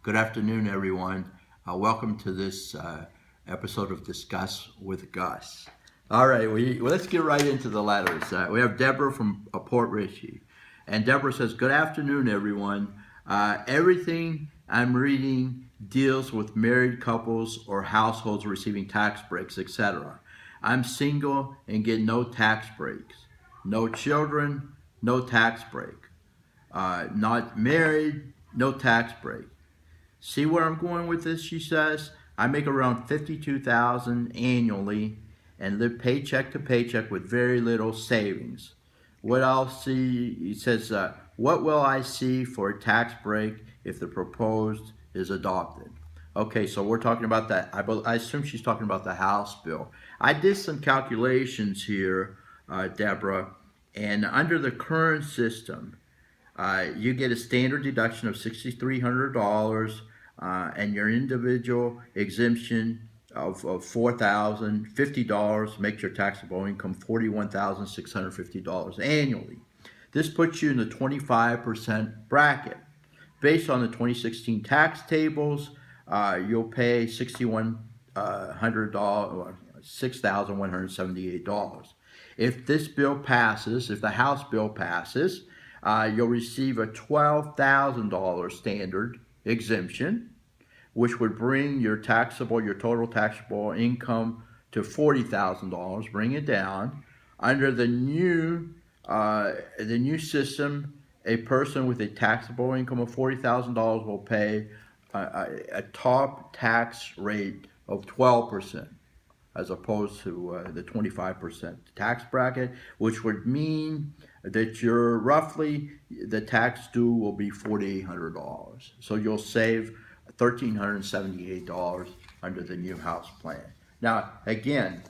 Good afternoon, everyone. Welcome to this episode of Discuss with Gus. All right, let's get right into the letters. We have Deborah from Port Richey. And Deborah says, Good afternoon, everyone. Everything I'm reading deals with married couples or households receiving tax breaks, etc. I'm single and get no tax breaks. No children, no tax break. Not married, no tax break. See where I'm going with this, she says. I make around $52,000 annually and live paycheck to paycheck with very little savings. What I'll see, he says, what will I see for a tax break if the proposed is adopted? Okay, so we're talking about that. I assume she's talking about the House bill. I did some calculations here, Deborah, and under the current system, you get a standard deduction of $6,300 and your individual exemption of $4,050 makes your taxable income $41,650 annually. This puts you in the 25% bracket. Based on the 2016 tax tables, you'll pay $6,178. If this bill passes, if the House bill passes, you'll receive a $12,000 standard exemption, which would bring your total taxable income to $40,000, bring it down. Under the new system, a person with a taxable income of $40,000 will pay a top tax rate of 12%. As opposed to the 25% tax bracket, which would mean that the tax due will be $4,800. So you'll save $1,378 under the new House plan. Now, again,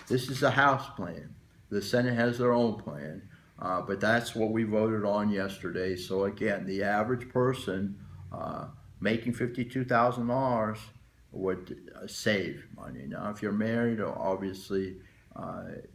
this is a House plan. The Senate has their own plan, but that's what we voted on yesterday. So again, the average person making $52,000 would save money. Now, if you're married, obviously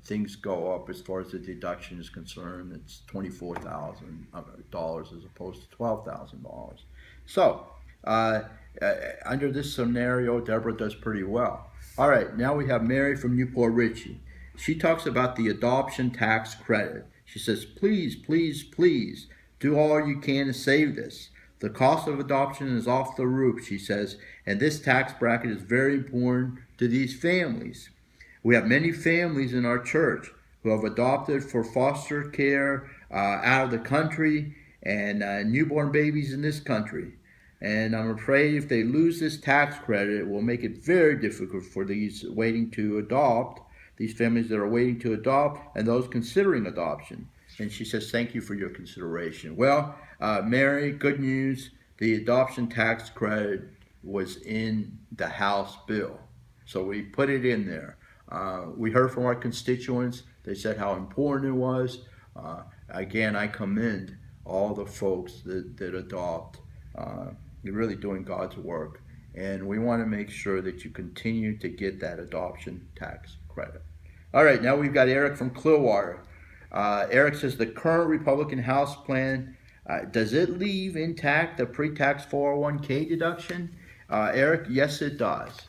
things go up as far as the deduction is concerned. It's $24,000 as opposed to $12,000. So, under this scenario, Deborah does pretty well. All right, now we have Mary from Newport Richey. She talks about the adoption tax credit. She says, please, please, please do all you can to save this. The cost of adoption is off the roof, she says, and this tax bracket is very important to these families. We have many families in our church who have adopted for foster care out of the country and newborn babies in this country. And I'm afraid if they lose this tax credit, it will make it very difficult for these families that are waiting to adopt, and those considering adoption. And she says, thank you for your consideration. Well, Mary, good news. The adoption tax credit was in the House bill. So we put it in there. We heard from our constituents. They said how important it was. Again, I commend all the folks that adopt. You're really doing God's work. And we want to make sure that you continue to get that adoption tax credit. All right, now we've got Eric from Clearwater. Eric says the current Republican House plan, does it leave intact the pre-tax 401k deduction? Eric, yes it does.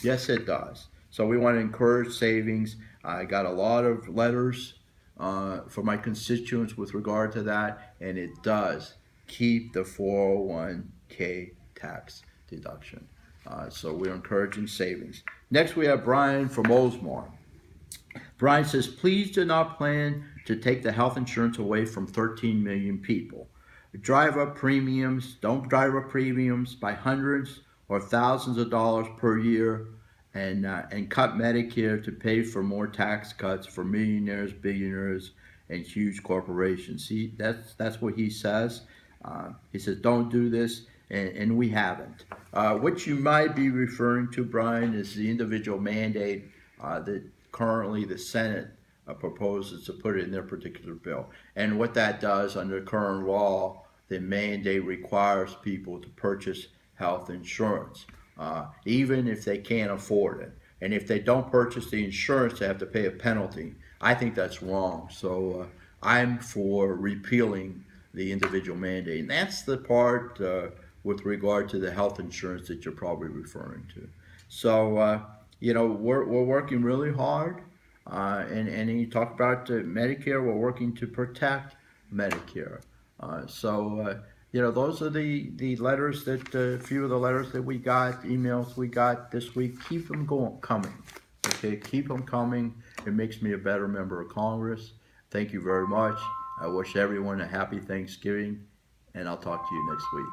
Yes it does. So we want to encourage savings. I got a lot of letters from my constituents with regard to that, and it does keep the 401k tax deduction. So we're encouraging savings. Next we have Brian from Oldsmar. Brian says, please do not plan to take the health insurance away from 13 million people. Don't drive up premiums by hundreds or thousands of dollars per year and cut Medicare to pay for more tax cuts for millionaires, billionaires, and huge corporations. See, that's what he says. He says, don't do this, and we haven't. What you might be referring to, Brian, is the individual mandate that currently the Senate proposes to put it in their particular bill. And what that does under current law, the mandate requires people to purchase health insurance, even if they can't afford it. And if they don't purchase the insurance, they have to pay a penalty. I think that's wrong. So I'm for repealing the individual mandate. And that's the part with regard to the health insurance that you're probably referring to. So, we're working really hard. And you talk about Medicare, we're working to protect Medicare. Those are the letters that, a few of the letters that we got, emails we got this week. Keep them coming. Okay, keep them coming. It makes me a better member of Congress. Thank you very much. I wish everyone a happy Thanksgiving, and I'll talk to you next week.